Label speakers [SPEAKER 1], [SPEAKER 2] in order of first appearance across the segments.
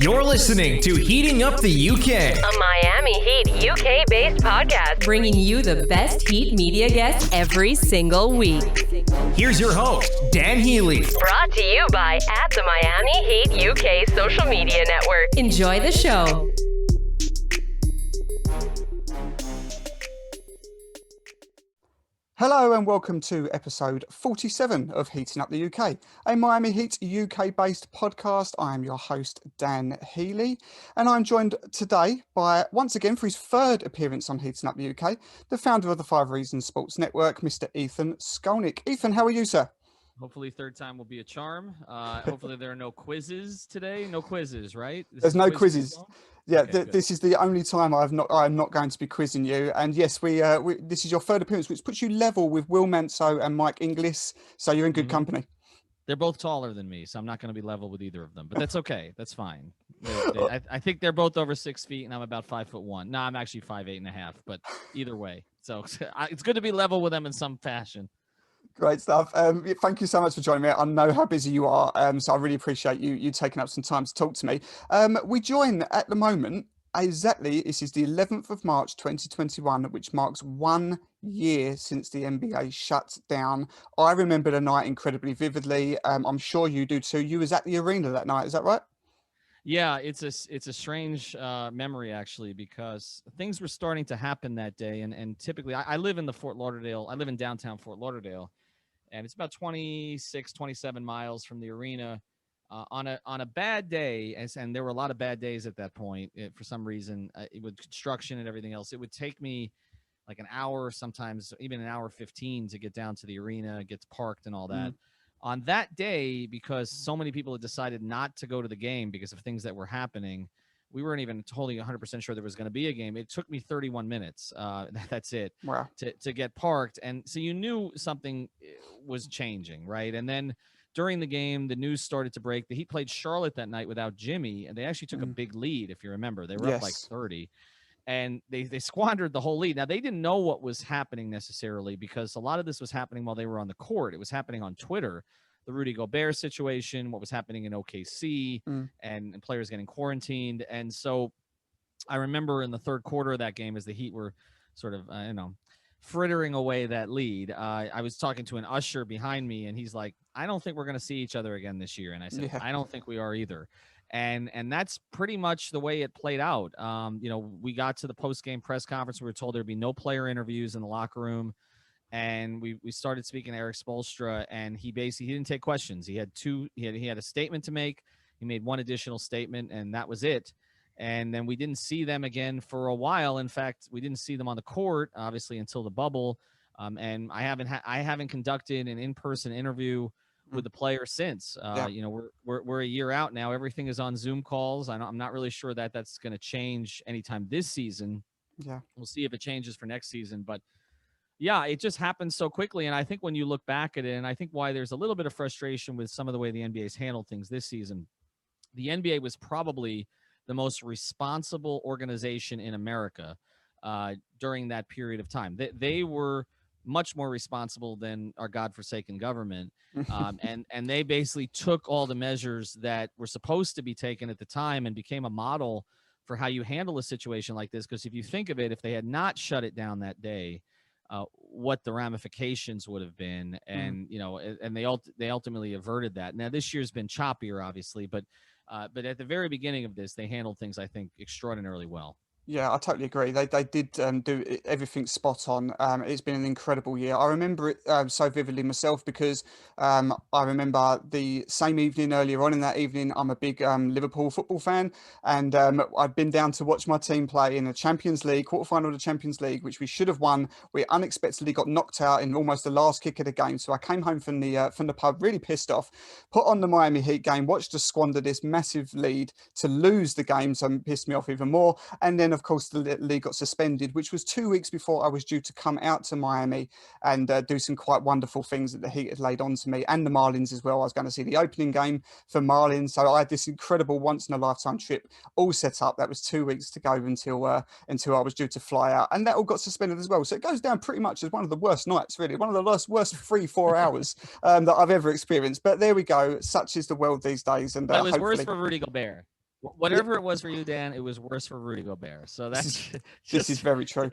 [SPEAKER 1] You're listening to Heating Up the UK,
[SPEAKER 2] a Miami Heat UK-based podcast, bringing you the best Heat media guests every single week.
[SPEAKER 1] Here's your host, Dan Healy.
[SPEAKER 2] Brought to you by the Miami Heat UK social media network. Enjoy the show.
[SPEAKER 3] Hello and welcome to episode 47 of Heating Up the UK, a Miami Heat UK-based podcast. I am your host, Dan Healy, and I'm joined today by, once again, for his third appearance on Heating Up the UK, the founder of the 5 Reasons Sports Network, Mr. Ethan Skolnick. Ethan, how are you, sir?
[SPEAKER 4] Hopefully third time will be a charm. Hopefully there are no quizzes today. No quizzes, right?
[SPEAKER 3] There's no quizzes. Yeah,
[SPEAKER 4] Okay,
[SPEAKER 3] this is the only time I'm not going to be quizzing you. And yes, we this is your third appearance, which puts you level with Will Manso and Mike Inglis. So you're in good company.
[SPEAKER 4] They're both taller than me, so I'm not going to be level with either of them. But that's okay. That's fine. I think they're both over 6 feet, and I'm about 5'1". No, I'm actually 5'8.5". But either way, so it's good to be level with them in some fashion.
[SPEAKER 3] Great stuff. Thank you so much for joining me. I know how busy you are, so I really appreciate you taking up some time to talk to me. We join at the moment, exactly, this is the 11th of March 2021, which marks 1 year since the NBA shut down. I remember the night incredibly vividly. I'm sure you do too. You was at the arena that night, is that right?
[SPEAKER 4] Yeah, it's a strange memory, actually, because things were starting to happen that day. And typically, I live in I live in downtown Fort Lauderdale, and it's about 26, 27 miles from the arena. On a bad day, and there were a lot of bad days at that point, for some reason, with construction and everything else, it would take me like an hour, sometimes even an hour 15 to get down to the arena, get parked and all that. On that day, because so many people had decided not to go to the game because of things that were happening, we weren't even totally 100% sure there was going to be a game. It took me 31 minutes. That's it.
[SPEAKER 3] Wow.
[SPEAKER 4] To get parked. And so you knew something was changing, right? And then during the game, the news started to break. The Heat played Charlotte that night without Jimmy, and they actually took a big lead, if you remember. They were up like 30. And they squandered the whole lead. Now, they didn't know what was happening necessarily, because a lot of this was happening while they were on the court. It was happening on Twitter, the Rudy Gobert situation, what was happening in OKC, and players getting quarantined. And so I remember in the third quarter of that game, as the Heat were sort of, frittering away that lead, I was talking to an usher behind me, and he's like, I don't think we're going to see each other again this year. And I said, I don't think we are either. And that's pretty much the way it played out. We got to the post-game press conference. We were told there'd be no player interviews in the locker room. And we started speaking to Eric Spoelstra, and he didn't take questions. He had a statement to make. He made one additional statement, and that was it. And then we didn't see them again for a while. In fact, we didn't see them on the court, obviously, until the bubble. And I haven't conducted an in-person interview with the player since. We're a year out now. Everything is on Zoom calls. I'm not really sure that that's going to change anytime this season. Yeah, we'll see if it changes for next season. But yeah, it just happened so quickly. And I think when you look back at it, and I think why there's a little bit of frustration with some of the way the NBA's handled things this season, the NBA was probably the most responsible organization in America during that period of time. They were much more responsible than our godforsaken government. And they basically took all the measures that were supposed to be taken at the time and became a model for how you handle a situation like this. Because if you think of it, if they had not shut it down that day, what the ramifications would have been. And, and they ultimately averted that. Now, this year's been choppier, obviously, but at the very beginning of this, they handled things, I think, extraordinarily well.
[SPEAKER 3] Yeah, I totally agree. They did do everything spot on. It's been an incredible year. I remember it so vividly myself because I remember the same evening earlier on in that evening, I'm a big Liverpool football fan, and I'd been down to watch my team play in the Champions League, quarterfinal of the Champions League, which we should have won. We unexpectedly got knocked out in almost the last kick of the game. So I came home from the pub really pissed off, put on the Miami Heat game, watched us squander this massive lead to lose the game, so it pissed me off even more. And then, of course, the league got suspended, which was 2 weeks before I was due to come out to Miami and do some quite wonderful things that the Heat had laid on to me, and the Marlins as well. I was going to see the opening game for Marlins. So I had this incredible once-in-a-lifetime trip all set up. That was 2 weeks to go until I was due to fly out. And that all got suspended as well. So it goes down pretty much as one of the worst nights, really. One of the worst 3-4 hours that I've ever experienced. But there we go. Such is the world these days. And
[SPEAKER 4] it was worse for Rudy Gobert. Whatever it was for you, Dan, it was worse for Rudy Gobert. So that's
[SPEAKER 3] this is very true.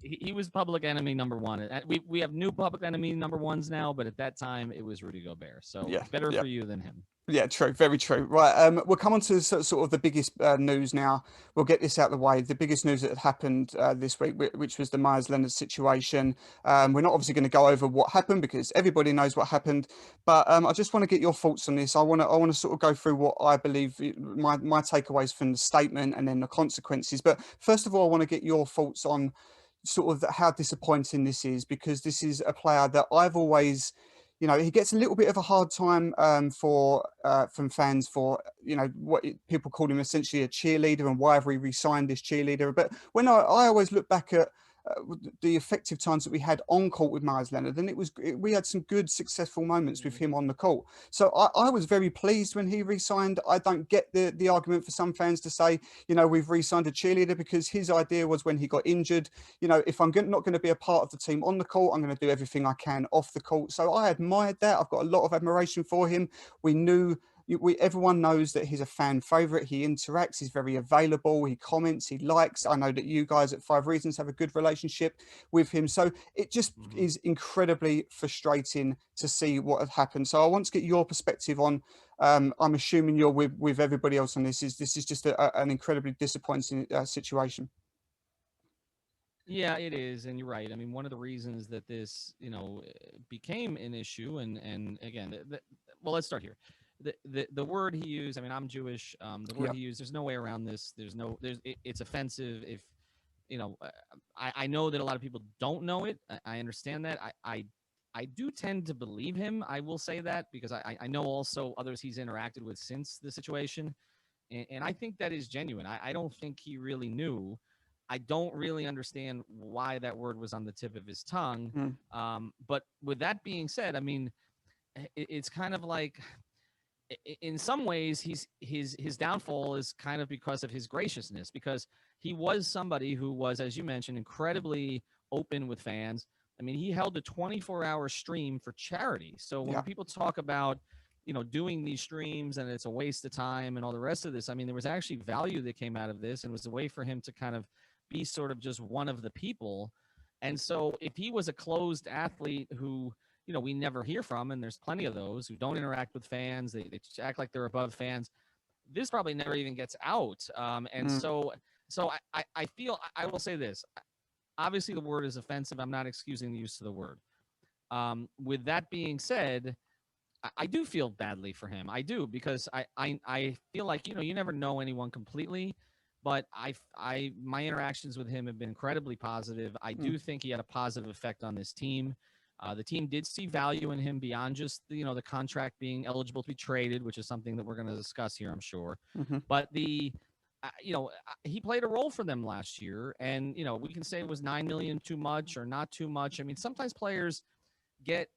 [SPEAKER 4] He was public enemy number one. We have new public enemy number ones now, but at that time it was Rudy Gobert. So better for you than him.
[SPEAKER 3] Yeah, true. Very true. Right. We'll come on to sort of the biggest news now. We'll get this out of the way. The biggest news that had happened this week, which was the Meyers Leonard situation. We're not obviously going to go over what happened because everybody knows what happened. But I just want to get your thoughts on this. I want to sort of go through what I believe my takeaways from the statement and then the consequences. But first of all, I want to get your thoughts on sort of how disappointing this is, because this is a player that I've always, he gets a little bit of a hard time from fans for, what people call him essentially a cheerleader and why have we re-signed this cheerleader. But when I always look back at the effective times that we had on court with Meyers Leonard, and we had some good successful moments with him on the court. So I was very pleased when he re-signed. I don't get the argument for some fans to say, we've re-signed a cheerleader, because his idea was when he got injured, if I'm not going to be a part of the team on the court, I'm going to do everything I can off the court. So I admired that. I've got a lot of admiration for him. Everyone knows that he's a fan favorite. He interacts, he's very available, he comments, he likes. I know that you guys at 5 Reasons have a good relationship with him. So it just is incredibly frustrating to see what had happened. So I want to get your perspective on, I'm assuming you're with everybody else on this. This is just an incredibly disappointing situation.
[SPEAKER 4] Yeah, it is, and you're right. I mean, one of the reasons that this, became an issue, and again, well, let's start here. The word he used, I mean, I'm Jewish. The word he used, there's no way around this. It's offensive. If, I know that a lot of people don't know it. I understand that. I do tend to believe him. I will say that because I know also others he's interacted with since the situation. And I think that is genuine. I don't think he really knew. I don't really understand why that word was on the tip of his tongue. But with that being said, I mean, it's kind of like, in some ways, his downfall is kind of because of his graciousness, because he was somebody who was, as you mentioned, incredibly open with fans. I mean, he held a 24-hour stream for charity. So when people talk about, doing these streams and it's a waste of time and all the rest of this, I mean, there was actually value that came out of this, and it was a way for him to kind of be sort of just one of the people. And so if he was a closed athlete who, we never hear from, and there's plenty of those who don't interact with fans. They act like they're above fans. This probably never even gets out. So I feel, I will say this. Obviously, the word is offensive. I'm not excusing the use of the word. With that being said, I do feel badly for him. I do, because I feel like, you never know anyone completely, but my interactions with him have been incredibly positive. I do think he had a positive effect on this team. The team did see value in him beyond just the contract being eligible to be traded, which is something that we're going to discuss here, I'm sure. But he played a role for them last year, and we can say it was $9 million too much or not too much. I mean, sometimes players get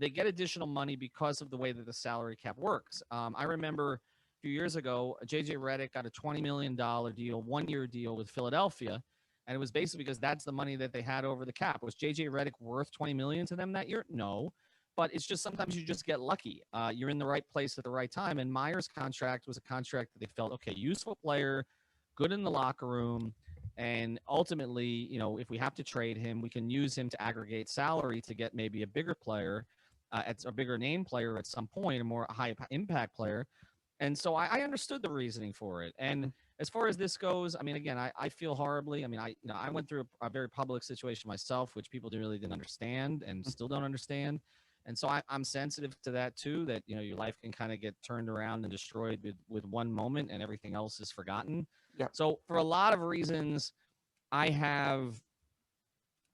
[SPEAKER 4] additional money because of the way that the salary cap works. I remember a few years ago, JJ Redick got a $20 million deal, 1-year deal with Philadelphia. And it was basically because that's the money that they had over the cap. Was JJ Redick worth $20 million to them that year? No, but it's just sometimes you just get lucky. You're in the right place at the right time. And Meyers' contract was a contract that they felt, okay, useful player, good in the locker room, and ultimately, if we have to trade him, we can use him to aggregate salary to get maybe a bigger player, a bigger name player at some point, a more high impact player. And so I understood the reasoning for it. And as far as this goes, I mean, again, I feel horribly. I mean, I went through a very public situation myself, which people really didn't understand and still don't understand. And so I'm sensitive to that too, that, your life can kind of get turned around and destroyed with one moment and everything else is forgotten. Yeah. So for a lot of reasons, I have,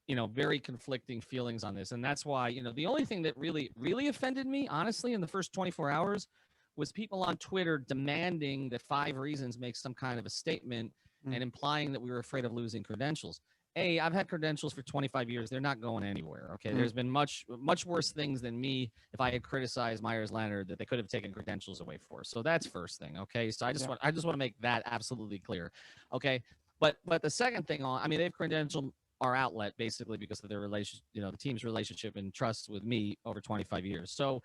[SPEAKER 4] very conflicting feelings on this. And that's why, the only thing that really, really offended me, honestly, in the first 24 hours was people on Twitter demanding that 5 Reasons make some kind of a statement and implying that we were afraid of losing credentials. I've had credentials for 25 years. They're not going anywhere. Okay. There's been much worse things than me if I had criticized Meyers Leonard that they could have taken credentials away for. So that's first thing. Okay. So I just want to make that absolutely clear. Okay. But the second thing they've credentialed our outlet basically because of their relation, the team's relationship and trust with me over 25 years. So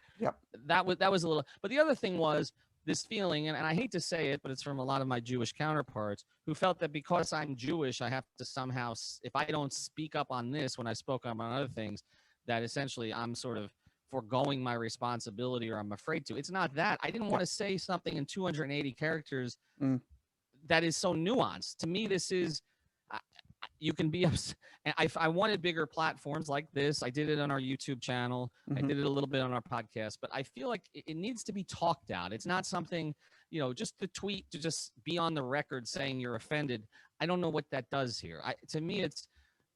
[SPEAKER 4] that was a little, but the other thing was, this feeling, and I hate to say it, but it's from a lot of my Jewish counterparts who felt that because I'm Jewish, I have to somehow, if I don't speak up on this when I spoke up on other things, that essentially I'm sort of foregoing my responsibility or I'm afraid to. It's not that. I didn't want to say something in 280 characters that is so nuanced. To me, this is, you can be upset. And I wanted bigger platforms like this. I did it on our YouTube channel. I did it a little bit on our podcast, but I feel like it needs to be talked out. It's not something, just the tweet to just be on the record saying you're offended. I don't know what that does here. To me,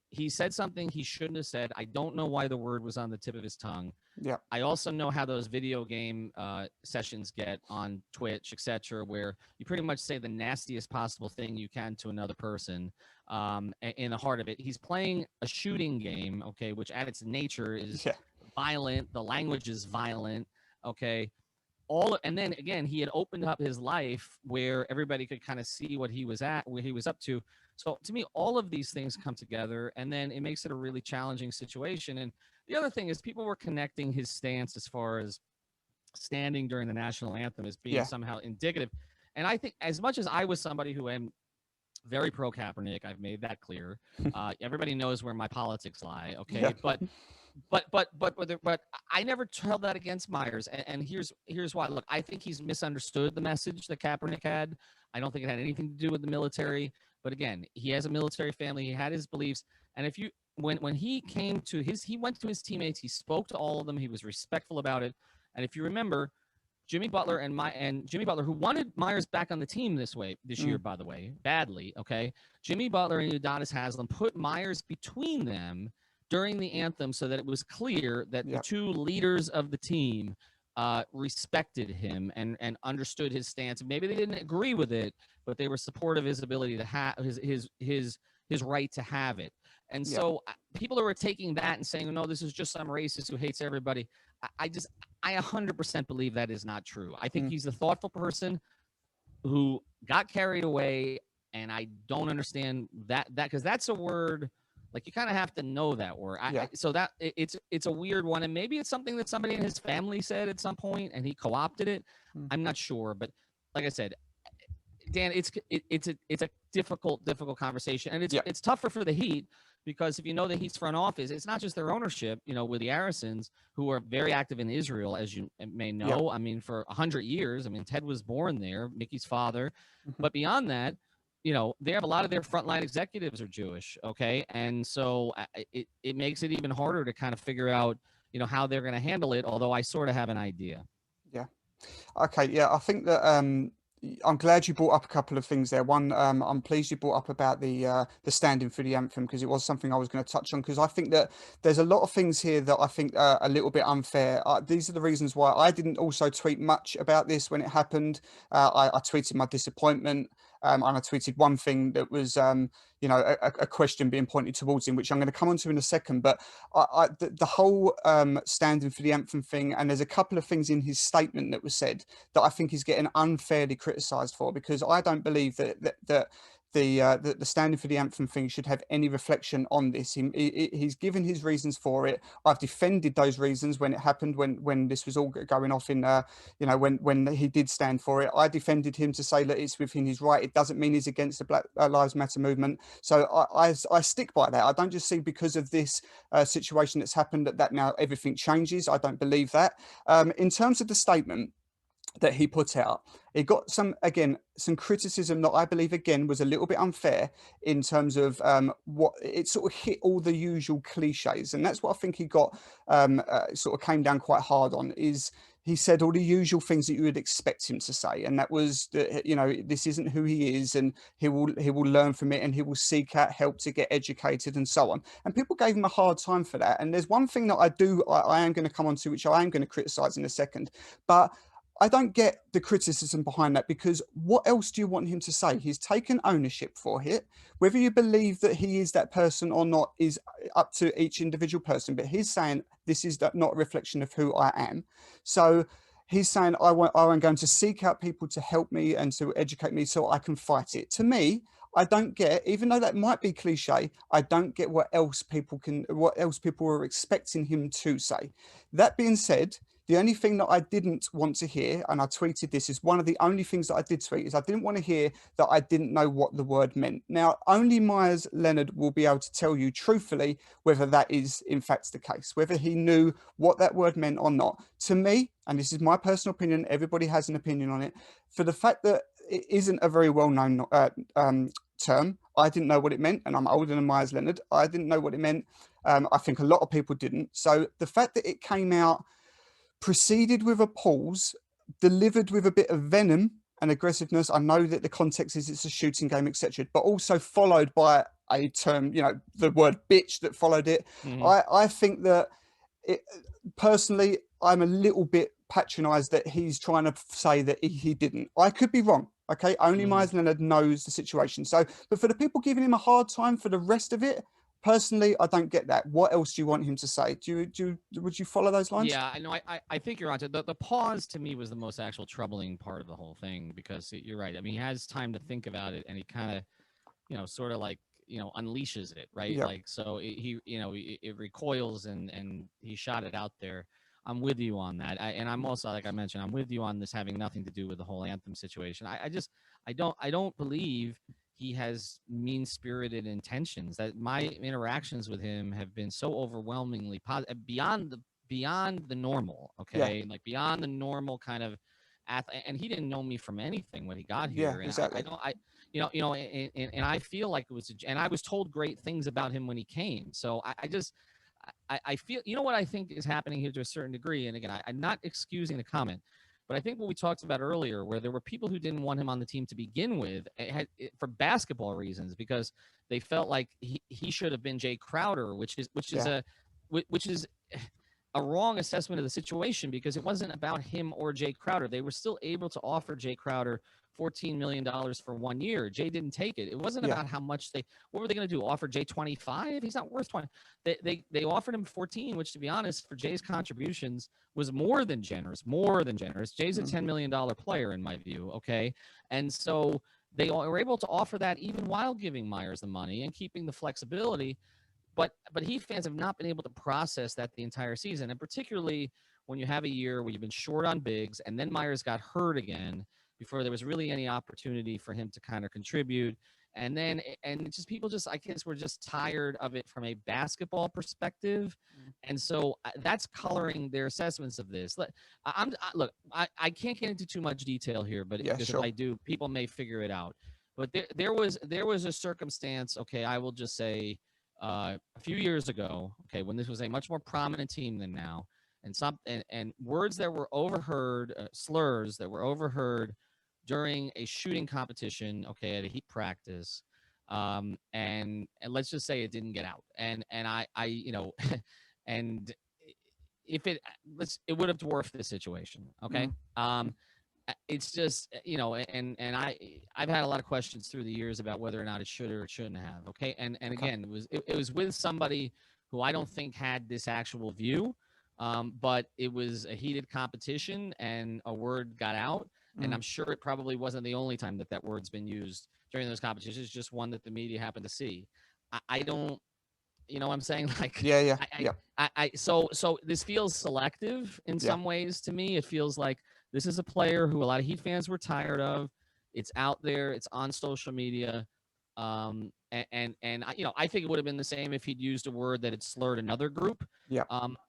[SPEAKER 4] he said something he shouldn't have said. I don't know why the word was on the tip of his tongue.
[SPEAKER 3] Yeah.
[SPEAKER 4] I also know how those video game sessions get on Twitch, etc., where you pretty much say the nastiest possible thing you can to another person. In the heart of it, he's playing a shooting game, okay, which at its nature is violent. The language is violent, okay. And then again, he had opened up his life where everybody could kind of see what he was where he was up to. So to me, all of these things come together, and then it makes it a really challenging situation. And the other thing is, people were connecting his stance as far as standing during the national anthem as being somehow indicative. And I think, as much as I was somebody who am very pro Kaepernick, I've made that clear. Everybody knows where my politics lie, okay? Yeah. But I never held that against Meyers, and here's why. Look, I think he's misunderstood the message that Kaepernick had. I don't think it had anything to do with the military. But again, he has a military family. He had his beliefs, and if you when he came to he went to his teammates. He spoke to all of them. He was respectful about it. And if you remember, Jimmy Butler and Jimmy Butler, who wanted Meyers back on the team this year, by the way, badly. Okay, Jimmy Butler and Udonis Haslem put Meyers between them during the anthem so that it was clear that the two leaders of the team respected him and understood his stance. Maybe they didn't agree with it, but they were supportive of his ability to have his right to have it. And so people who are taking that and saying, no, this is just some racist who hates everybody. I 100% believe that is not true. I think he's a thoughtful person who got carried away, and I don't understand that because that's a word. Like, you kind of have to know that word. So that it's a weird one, and maybe it's something that somebody in his family said at some point, and he co-opted it. I'm not sure, but like I said, Dan, it's a difficult conversation, and it's tougher for the Heat because if you know the Heat's front office, it's not just their ownership. With the Arisons, who are very active in Israel, as you may know. I mean, for 100 years. I mean, Ted was born there, Mickey's father, but beyond that. They have a lot of their frontline executives are Jewish, okay? And so it makes it even harder to kind of figure out, how they're going to handle it, although I sort of have an idea.
[SPEAKER 3] Yeah. Okay, yeah, I think that I'm glad you brought up a couple of things there. One, I'm pleased you brought up about the standing for the anthem, because it was something I was going to touch on, because I think that there's a lot of things here that I think are a little bit unfair. These are the reasons why I didn't also tweet much about this when it happened. I tweeted my disappointment, and I tweeted one thing that was, a question being pointed towards him, which I'm going to come on to in a second. But the whole standing for the anthem thing, and there's a couple of things in his statement that was said that I think he's getting unfairly criticised for, because I don't believe that the standing for the anthem thing should have any reflection on this. He's given his reasons for it. I've defended those reasons when it happened, when this was all going off in, when he did stand for it. I defended him to say that it's within his right. It doesn't mean he's against the Black Lives Matter movement. So I stick by that. I don't just see because of this situation that's happened that now everything changes. I don't believe that. In terms of the statement that he put out, it got some criticism that I believe again was a little bit unfair in terms of what it sort of hit all the usual cliches, and that's what I think he got sort of came down quite hard on. Is he said all the usual things that you would expect him to say, and that was that this isn't who he is, and he will learn from it, and he will seek out help to get educated and so on. And people gave him a hard time for that. And there's one thing that I am going to come on to, which I am going to criticize in a second, but I don't get the criticism behind that, because what else do you want him to say? He's taken ownership for it. Whether you believe that he is that person or not is up to each individual person, but he's saying this is not a reflection of who I am. So he's saying I'm going to seek out people to help me and to educate me so I can fight it. To me, I don't get, even though that might be cliche, I don't get what else people are expecting him to say. That being said, The only thing that I didn't want to hear, and I tweeted this, is one of the only things that I did tweet, is I didn't want to hear that I didn't know what the word meant. Now, only Meyers Leonard will be able to tell you truthfully whether that is in fact the case, whether he knew what that word meant or not. To me, and this is my personal opinion, everybody has an opinion on it, for the fact that it isn't a very well-known term, I didn't know what it meant, and I'm older than Meyers Leonard. I didn't know what it meant. I think a lot of people didn't. So the fact that it came out preceded with a pause, delivered with a bit of venom and aggressiveness. I know that the context is it's a shooting game, etc., but also followed by a term, the word bitch that followed it. I think that personally, I'm a little bit patronized that he's trying to say that he didn't. I could be wrong. Okay, only Meyers Leonard knows the situation. So, but for the people giving him a hard time for the rest of it, personally, I don't get that. What else do you want him to say? Would you follow those lines?
[SPEAKER 4] Yeah, I know. I think you're on to the pause. To me, was the most actual troubling part of the whole thing, because you're right. I mean, he has time to think about it, and he kind of, sort of like, unleashes it, right?
[SPEAKER 3] Yep.
[SPEAKER 4] Like, so it recoils and he shot it out there. I'm with you on that. And I'm also, like I mentioned, I'm with you on this having nothing to do with the whole anthem situation. I don't believe he has mean-spirited intentions. That my interactions with him have been so overwhelmingly positive, beyond the normal. Okay,
[SPEAKER 3] Yeah.
[SPEAKER 4] like beyond the normal kind of. And he didn't know me from anything when he got here.
[SPEAKER 3] Yeah, exactly.
[SPEAKER 4] And I feel like it was, and I was told great things about him when he came. So I feel, what I think is happening here to a certain degree. And again, I'm not excusing the comment, but I think what we talked about earlier, where there were people who didn't want him on the team to begin with, for basketball reasons, because they felt like he should have been Jay Crowder, which is a wrong assessment of the situation, because it wasn't about him or Jay Crowder. They were still able to offer Jay Crowder $14 million for 1 year. Jay didn't take it. It wasn't about how much what were they going to do? Offer Jay 25? He's not worth 20. They offered him 14, which, to be honest, for Jay's contributions was more than generous. Jay's a $10 million player in my view. Okay. And so they were able to offer that even while giving Meyers the money and keeping the flexibility. But Heat fans have not been able to process that the entire season. And particularly when you have a year where you've been short on bigs, and then Meyers got hurt again before there was really any opportunity for him to kind of contribute. And people I guess were just tired of it from a basketball perspective. And so that's coloring their assessments of this. I can't get into too much detail here, but because if I do, people may figure it out. But there was a circumstance, okay, I will just say a few years ago, okay, when this was a much more prominent team than now, and words that were overheard, slurs that were overheard during a shooting competition, okay, at a Heat practice, and let's just say it didn't get out, and I and if it would have dwarfed the situation, okay. It's just, and I've had a lot of questions through the years about whether or not it should or it shouldn't have, okay, and again, it was with somebody who I don't think had this actual view, but it was a heated competition and a word got out. And I'm sure it probably wasn't the only time that word's been used during those competitions. It's just one that the media happened to see. I don't, what I'm saying? Like, So this feels selective in some ways to me. It feels like this is a player who a lot of Heat fans were tired of. It's out there. It's on social media. And I think it would have been the same if he'd used a word that had slurred another group.
[SPEAKER 3] Yeah.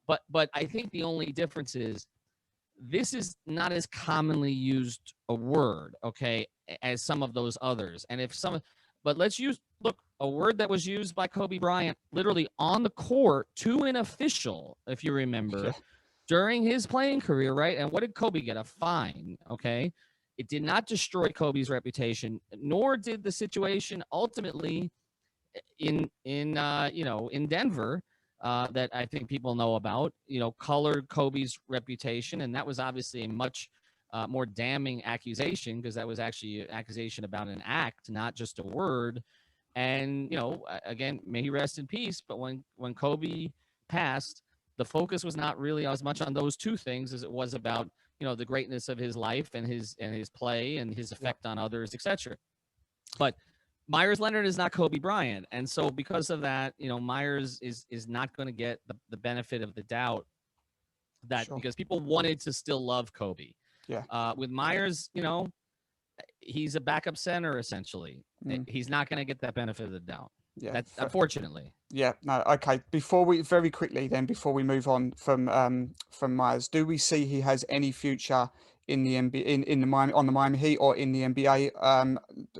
[SPEAKER 4] But I think the only difference is, this is not as commonly used a word, okay, as some of those others. And but let's use, a word that was used by Kobe Bryant literally on the court to an official, if you remember, during his playing career, right? And what did Kobe get? A fine, okay? It did not destroy Kobe's reputation, nor did the situation ultimately in Denver, that I think people know about, colored Kobe's reputation. And that was obviously a much more damning accusation, because that was actually an accusation about an act, not just a word. And, again, may he rest in peace. But when Kobe passed, the focus was not really as much on those two things as it was about, the greatness of his life and his play and his effect on others, etc. But Meyers Leonard is not Kobe Bryant. And so because of that, Meyers is not going to get the benefit of the doubt that because people wanted to still love Kobe.
[SPEAKER 3] Yeah.
[SPEAKER 4] With Meyers, he's a backup center essentially. He's not going to get that benefit of the doubt.
[SPEAKER 3] Yeah.
[SPEAKER 4] That's unfortunately.
[SPEAKER 3] Yeah. No. Okay. Before we move on from Meyers, do we see he has any future in the NBA, in the Miami, on the Miami Heat or in the NBA?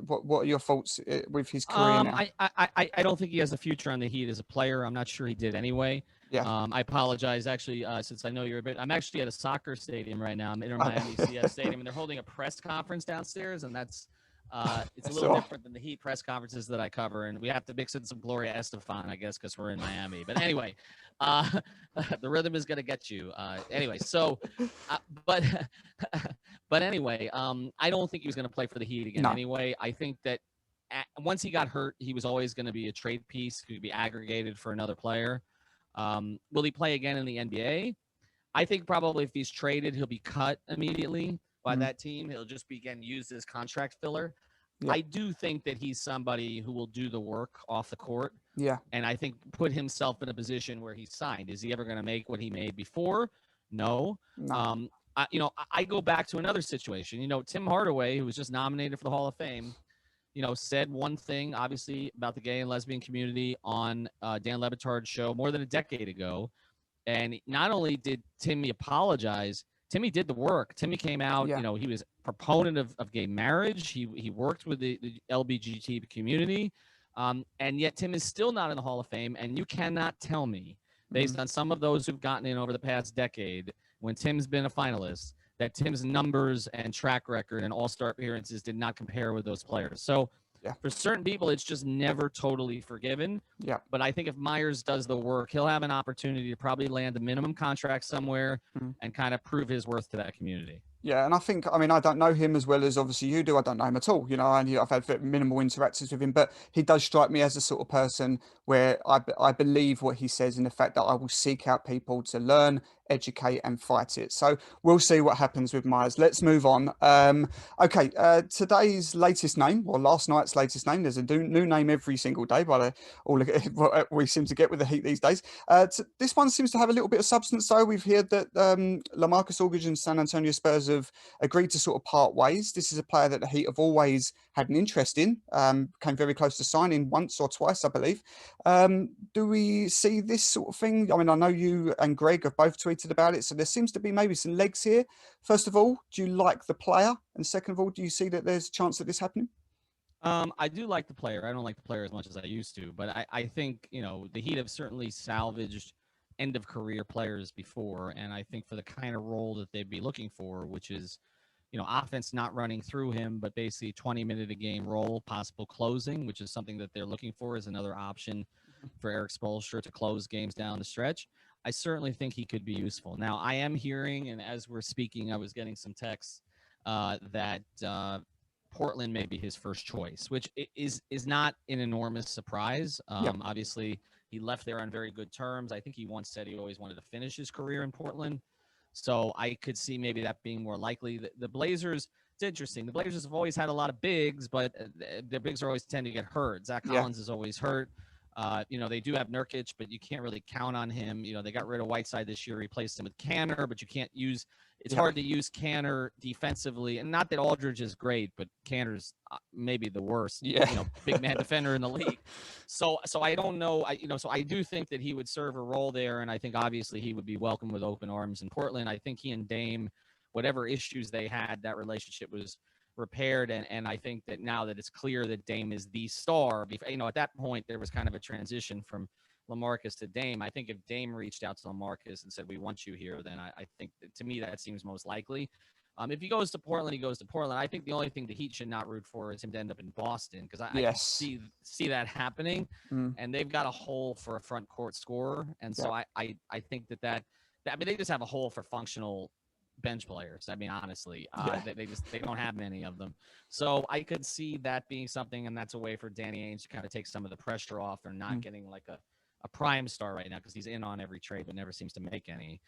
[SPEAKER 3] What are your thoughts with his career now?
[SPEAKER 4] I don't think he has a future on the Heat as a player. I'm not sure he did anyway.
[SPEAKER 3] Yeah.
[SPEAKER 4] I apologize. Actually, since I know you're a bit, I'm actually at a soccer stadium right now. I'm in Miami CS Stadium, and they're holding a press conference downstairs, and it's a little different than the Heat press conferences that I cover, and we have to mix in some Gloria Estefan, I guess, because we're in Miami. But anyway, the rhythm is going to get you. Anyway, so, but anyway, I don't think he was going to play for the Heat again. Anyway, I think that once he got hurt, he was always going to be a trade piece, could be aggregated for another player. Will he play again in the NBA? I think probably if he's traded, he'll be cut immediately by that team. He'll just be again used as contract filler. Yeah. I do think that he's somebody who will do the work off the court.
[SPEAKER 3] Yeah.
[SPEAKER 4] And I think put himself in a position where he's signed. Is he ever going to make what he made before? No. I go back to another situation. Tim Hardaway, who was just nominated for the Hall of Fame, said one thing, obviously, about the gay and lesbian community on Dan Le Batard's show more than a decade ago. And not only did Timmy apologize, Timmy did the work. Timmy came out, he was a proponent of gay marriage. He worked with the LGBT community. And yet Tim is still not in the Hall of Fame. And you cannot tell me, based on some of those who've gotten in over the past decade, when Tim's been a finalist, that Tim's numbers and track record and all-star appearances did not compare with those players. So for certain people, it's just never totally forgiven.
[SPEAKER 3] Yeah.
[SPEAKER 4] But I think if Meyers does the work, he'll have an opportunity to probably land a minimum contract somewhere and kind of prove his worth to that community.
[SPEAKER 3] Yeah, and I don't know him as well as obviously you do. I don't know him at all, and I've had very minimal interactions with him, but he does strike me as the sort of person where I believe what he says in the fact that I will seek out people to learn, educate and fight it. So we'll see what happens with Meyers. Let's move on. Today's latest name, or last night's latest name, there's a new name every single day by all we seem to get with the Heat these days. This one seems to have a little bit of substance though. We've heard that LeMarcus Aldridge and San Antonio Spurs have agreed to sort of part ways. This is a player that the Heat have always had an interest in, came very close to signing once or twice, I believe. Do we see this sort of thing? I mean, I know you and Greg have both tweeted about it, so there seems to be maybe some legs here. First of all, do you like the player? And second of all, do you see that there's a chance of this happening?
[SPEAKER 4] I do like the player. I don't like the player as much as I used to, but I think, the Heat have certainly salvaged end-of-career players before, and I think for the kind of role that they'd be looking for, which is, offense not running through him, but basically 20-minute-a-game role, possible closing, which is something that they're looking for as another option for Eric Spoelstra to close games down the stretch. I certainly think he could be useful. Now, I am hearing, and as we're speaking, I was getting some texts that Portland may be his first choice, which is not an enormous surprise. Obviously, he left there on very good terms. I think he once said he always wanted to finish his career in Portland. So I could see maybe that being more likely. The Blazers, it's interesting. The Blazers have always had a lot of bigs, but their bigs are always tend to get hurt. Zach Collins is always hurt. They do have Nurkic, but you can't really count on him. They got rid of Whiteside this year, replaced him with Kanter, but you can't use – it's hard to use Kanter defensively. And not that Aldridge is great, but Kanter's maybe the worst, big man defender in the league. So I don't know. So I do think that he would serve a role there, and I think obviously he would be welcome with open arms in Portland. I think he and Dame, whatever issues they had, that relationship was repaired, and I think that now that it's clear that Dame is the star, at that point there was kind of a transition from LeMarcus to Dame. I think if Dame reached out to LeMarcus and said, we want you here, then I think that, to me, that seems most likely. If he goes to Portland, he goes to Portland. I think the only thing the Heat should not root for is him to end up in Boston, because I see that happening, and they've got a hole for a front court scorer, and so I think that they just have a hole for functional bench players. I mean, honestly, they don't have many of them. So I could see that being something, and that's a way for Danny Ainge to kind of take some of the pressure off. They're not getting like a prime star right now because he's in on every trade but never seems to make any.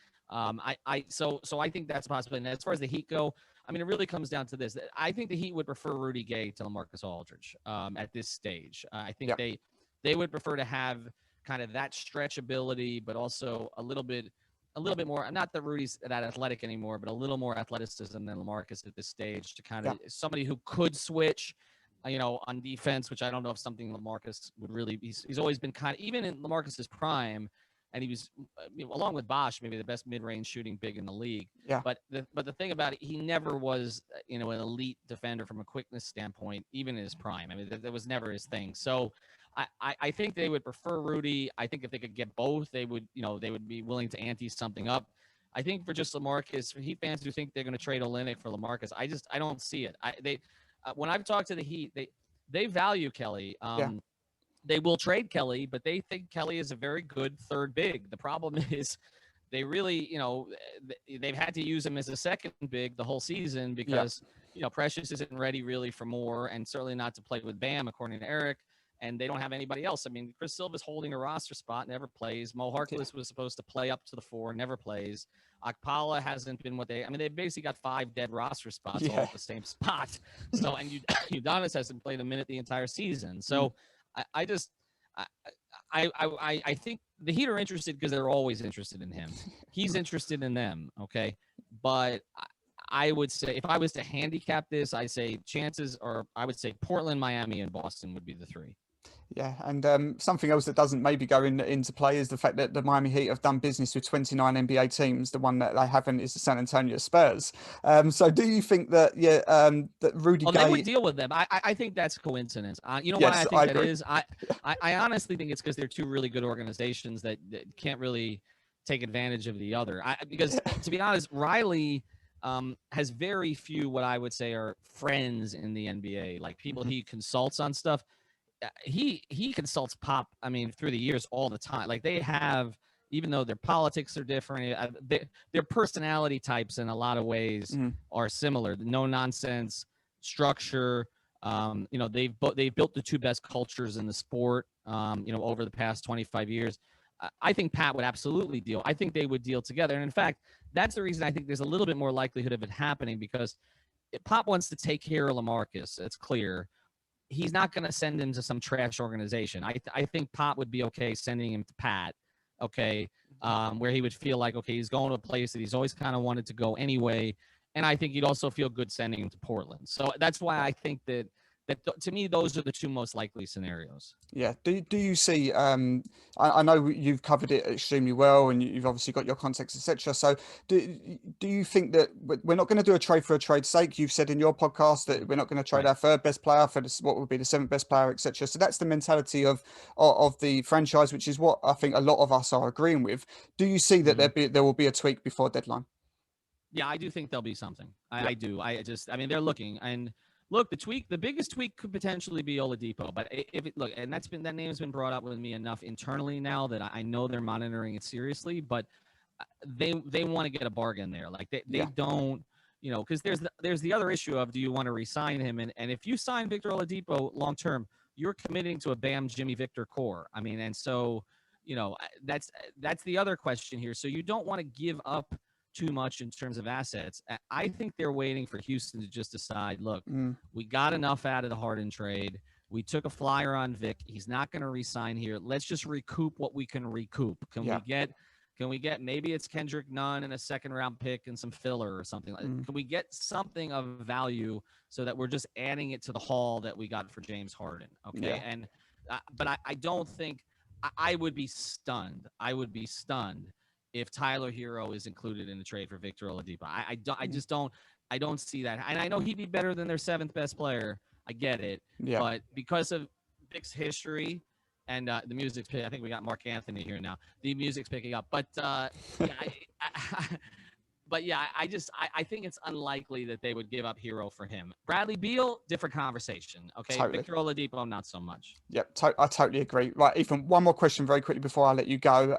[SPEAKER 4] So I think that's a possibility. And as far as the Heat go, I mean, it really comes down to this. I think the Heat would prefer Rudy Gay to LeMarcus Aldridge at this stage. I think they would prefer to have kind of that stretch ability, but also a little bit a little bit more. Not that Rudy's that athletic anymore, but a little more athleticism than LeMarcus at this stage to kind of somebody who could switch, on defense, which I don't know if something LeMarcus would really. He's always been kind of, even in LeMarcus's prime, and he was along with Bosch, maybe the best mid-range shooting big in the league.
[SPEAKER 3] Yeah.
[SPEAKER 4] But the thing about it, he never was an elite defender from a quickness standpoint, even in his prime. I mean, that was never his thing. So I think they would prefer Rudy. I think if they could get both, they would be willing to ante something up. I think for just LeMarcus, for Heat fans who think they're going to trade Olynyk for LeMarcus, I don't see it. When I've talked to the Heat, they value Kelly. They will trade Kelly, but they think Kelly is a very good third big. The problem is they really, they've had to use him as a second big the whole season because, Precious isn't ready really for more, and certainly not to play with Bam, according to Eric. And they don't have anybody else. I mean, Chris Silva's holding a roster spot, never plays. Mo Harkless was supposed to play up to the 4, never plays. Akpala hasn't been they basically got 5 dead roster spots all at the same spot. So, and Udonis hasn't played a minute the entire season. So I think the Heat are interested because they're always interested in him. He's interested in them. Okay. But I would say, if I was to handicap this, I would say Portland, Miami, and Boston would be the 3.
[SPEAKER 3] Yeah, and something else that doesn't maybe go into play is the fact that the Miami Heat have done business with 29 NBA teams. The one that they haven't is the San Antonio Spurs. So do you think that that Rudy Gay...
[SPEAKER 4] they would deal with them? I think that's coincidence. Why I think that is? I honestly think it's because they're 2 really good organizations that can't really take advantage of the other. Because to be honest, Riley has very few what I would say are friends in the NBA, like people he consults on stuff. He consults Pop, through the years all the time. Like they have, even though their politics are different, their personality types in a lot of ways are similar. No nonsense structure. They've built the 2 best cultures in the sport, over the past 25 years. I think Pat would absolutely deal. I think they would deal together. And in fact, that's the reason I think there's a little bit more likelihood of it happening, because if Pop wants to take care of LeMarcus, it's clear. He's not going to send him to some trash organization. I think Pop would be okay sending him to Pat, where he would feel like, he's going to a place that he's always kind of wanted to go anyway. And I think he'd also feel good sending him to Portland. So that's why I think that to me, those are the 2 most likely scenarios.
[SPEAKER 3] Yeah. Do you see, I know you've covered it extremely well and you've obviously got your context, etc. So do you think that we're not going to do a trade for a trade's sake? You've said in your podcast that we're not going to trade our 3rd best player for what would be the 7th best player, etc. So that's the mentality of the franchise, which is what I think a lot of us are agreeing with. Do you see that there will be a tweak before deadline?
[SPEAKER 4] Yeah, I do think there'll be something. I do. They're looking, and look, the biggest tweak could potentially be Oladipo, but that name's been brought up with me enough internally now that I know they're monitoring it seriously, but they want to get a bargain there. Like they don't, because there's the other issue of, do you want to re-sign him? And if you sign Victor Oladipo long term, you're committing to a Bam Jimmy Victor core. And so, that's the other question here. So you don't want to give up too much in terms of assets. I think they're waiting for Houston to just decide, look, we got enough out of the Harden trade. We took a flyer on Vic. He's not going to re-sign here. Let's just recoup what we can recoup. Can we get maybe it's Kendrick Nunn and a 2nd round pick and some filler or something? Can we get something of value so that we're just adding it to the haul that we got for James Harden? Okay. Yeah. And but I don't think I would be stunned. If Tyler Hero is included in the trade for Victor Oladipo. I just don't see that. And I know he'd be better than their 7th best player. I get it. Yeah. But because of Vic's history and the music's I think we got Mark Anthony here now. The music's picking up. But I think it's unlikely that they would give up Hero for him. Bradley Beal, different conversation. Okay. Totally. Victor Oladipo, not so much. Yep.
[SPEAKER 3] I totally agree. Right, Ethan, one more question very quickly before I let you go.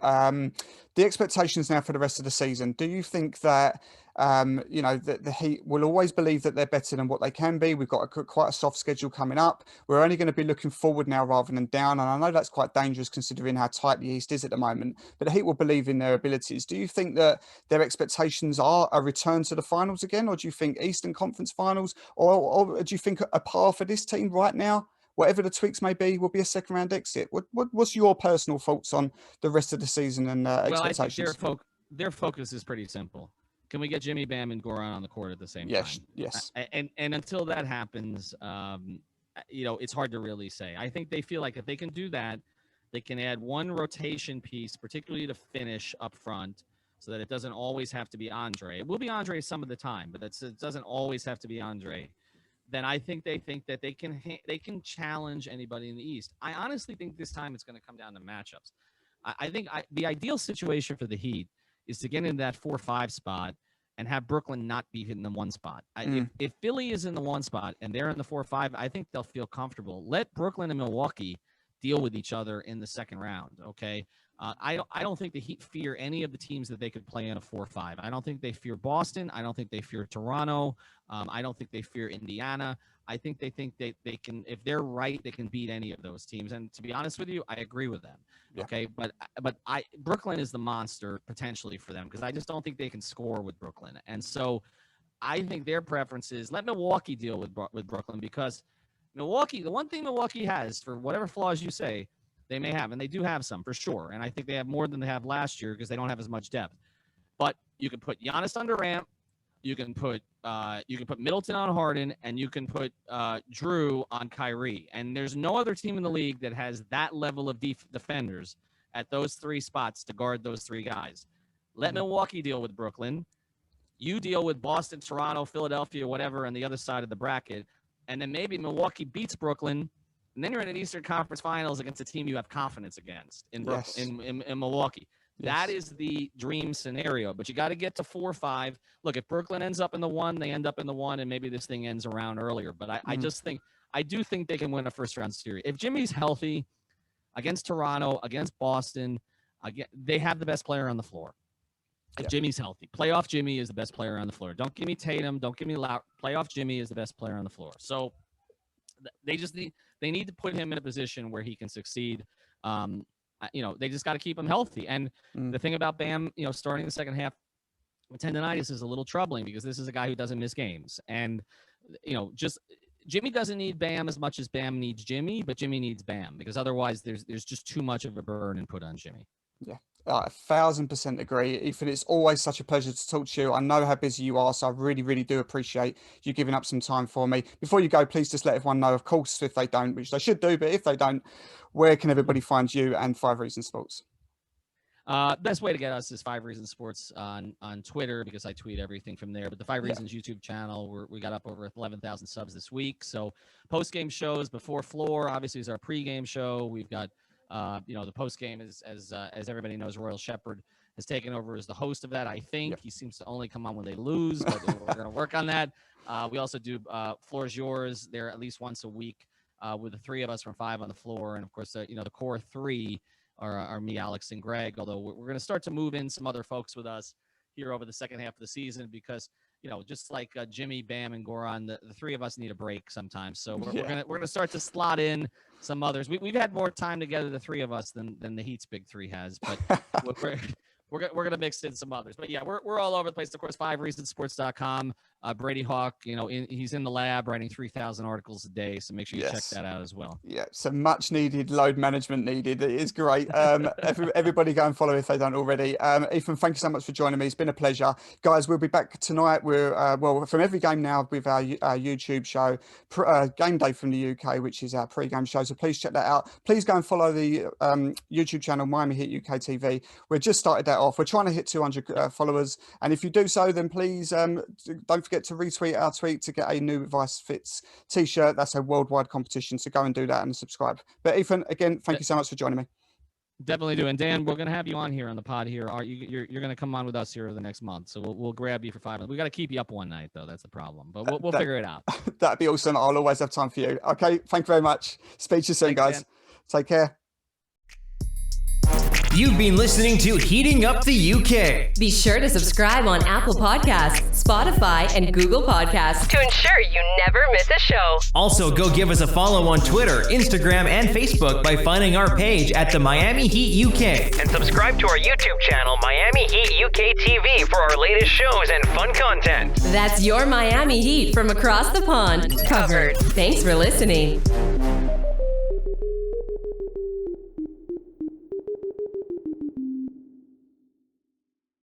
[SPEAKER 3] The expectations now for the rest of the season. Do you think that the Heat will always believe that they're better than what they can be? We've got quite a soft schedule coming up. We're only going to be looking forward now rather than down. And I know that's quite dangerous considering how tight the East is at the moment, but the Heat will believe in their abilities. Do you think that their expectations are a return to the finals again? Or do you think Eastern Conference finals? Or do you think a par for this team right now, whatever the tweaks may be, will be a 2nd round exit? What's your personal thoughts on the rest of the season and expectations?
[SPEAKER 4] their focus is pretty simple. Can we get Jimmy, Bam, and Goran on the court at the same time?
[SPEAKER 3] Yes.
[SPEAKER 4] And until that happens, it's hard to really say. I think they feel like if they can do that, they can add one rotation piece, particularly to finish up front, so that it doesn't always have to be Andre. It will be Andre some of the time, but it doesn't always have to be Andre. Then I think that they can challenge anybody in the East. I honestly think this time it's going to come down to matchups. I think the ideal situation for the Heat is to get in that 4-5 spot and have Brooklyn not be in the 1 spot. If Philly is in the 1 spot and they're in the 4-5, I think they'll feel comfortable. Let Brooklyn and Milwaukee deal with each other in the second round, okay? I don't think the Heat fear any of the teams that they could play in a 4-5. I don't think they fear Boston. I don't think they fear Toronto. I don't think they fear Indiana. I think they can, if they're right, they can beat any of those teams. And to be honest with you, I agree with them. Yeah. Okay, but Brooklyn is the monster potentially for them because I just don't think they can score with Brooklyn. And so I think their preference is let Milwaukee deal with Brooklyn because Milwaukee, the one thing Milwaukee has, for whatever flaws you say, they may have, and they do have some for sure. And I think they have more than they have last year because they don't have as much depth. But you can put Giannis on Durant, you can put Middleton on Harden, and you can put Drew on Kyrie. And there's no other team in the league that has that level of defenders at those 3 spots to guard those 3 guys. Let Milwaukee deal with Brooklyn. You deal with Boston, Toronto, Philadelphia, whatever on the other side of the bracket. And then maybe Milwaukee beats Brooklyn, and then you're in an Eastern Conference Finals against a team you have confidence against in Milwaukee. Yes. That is the dream scenario, but you got to get to 4-5. Look, if Brooklyn ends up in the 1, they end up in the 1, and maybe this thing ends around earlier. But I do think they can win a first-round series. If Jimmy's healthy against Toronto, against Boston, they have the best player on the floor. If Jimmy's healthy, playoff Jimmy is the best player on the floor. Don't give me Tatum. Don't give me Lowry. Playoff Jimmy is the best player on the floor. So they need to put him in a position where he can succeed. They just got to keep him healthy. And the thing about Bam, starting the second half with tendonitis is a little troubling because this is a guy who doesn't miss games. And, Jimmy doesn't need Bam as much as Bam needs Jimmy, but Jimmy needs Bam because otherwise there's just too much of a burden put on Jimmy.
[SPEAKER 3] Yeah. 1,000% agree. Ethan, it's always such a pleasure to talk to you. I know how busy you are, so I really, really do appreciate you giving up some time for me. Before you go, please just let everyone know, of course, if they don't, which they should do, but if they don't, where can everybody find you and 5 Reasons Sports?
[SPEAKER 4] Best way to get us is 5 Reasons Sports on Twitter because I tweet everything from there. But the 5 Reasons YouTube channel, we got up over 11,000 subs this week. So post-game shows before floor, obviously, is our pre-game show. We've got the post game is as everybody knows, Royal Shepherd has taken over as the host of that. I think he seems to only come on when they lose, but we're going to work on that. We also do Floor's Yours. They're at least once a week with the 3 of us from 5 on the floor, and of course, the core 3 are me, Alex, and Greg. Although we're going to start to move in some other folks with us here over the second half of the season because just like Jimmy, Bam, and Goran, the 3 of us need a break sometimes. So we're gonna start to slot in some others. We've had more time together, the 3 of us, than the Heat's big 3 has. But we're gonna mix in some others. But yeah, we're all over the place. Of course, 5reasonsports.com. Brady Hawk, he's in the lab writing 3,000 articles a day. So make sure you check that out as well. Yeah, some much needed load management needed. It is great. Everybody go and follow if they don't already. Ethan, thank you so much for joining me. It's been a pleasure. Guys, we'll be back tonight. We're from every game now with our YouTube show, Game Day from the UK, which is our pre-game show. So please check that out. Please go and follow the YouTube channel, Miami Heat UK TV. We've just started that off. We're trying to hit 200 followers. And if you do so, then please don't forget to retweet our tweet to get a new Vice Fits t-shirt. That's a worldwide competition. So go and do that and subscribe. But Ethan, again, thank you so much for joining me. Definitely do. And Dan, we're going to have you on here on the pod here. You're going to come on with us here over the next month. So we'll grab you for 5 minutes. We got to keep you up one night, though. That's the problem. But we'll figure it out. That'd be awesome. I'll always have time for you. Okay. Thank you very much. Speak to you soon, guys. Dan. Take care.
[SPEAKER 1] You've been listening to Heating Up the UK.
[SPEAKER 2] Be sure to subscribe on Apple Podcasts, Spotify, and Google Podcasts to ensure you never miss a show.
[SPEAKER 1] Also, go give us a follow on Twitter, Instagram, and Facebook by finding our page at the Miami Heat UK. And subscribe to our YouTube channel, Miami Heat UK TV, for our latest shows and fun content.
[SPEAKER 2] That's your Miami Heat from across the pond covered. Thanks for listening.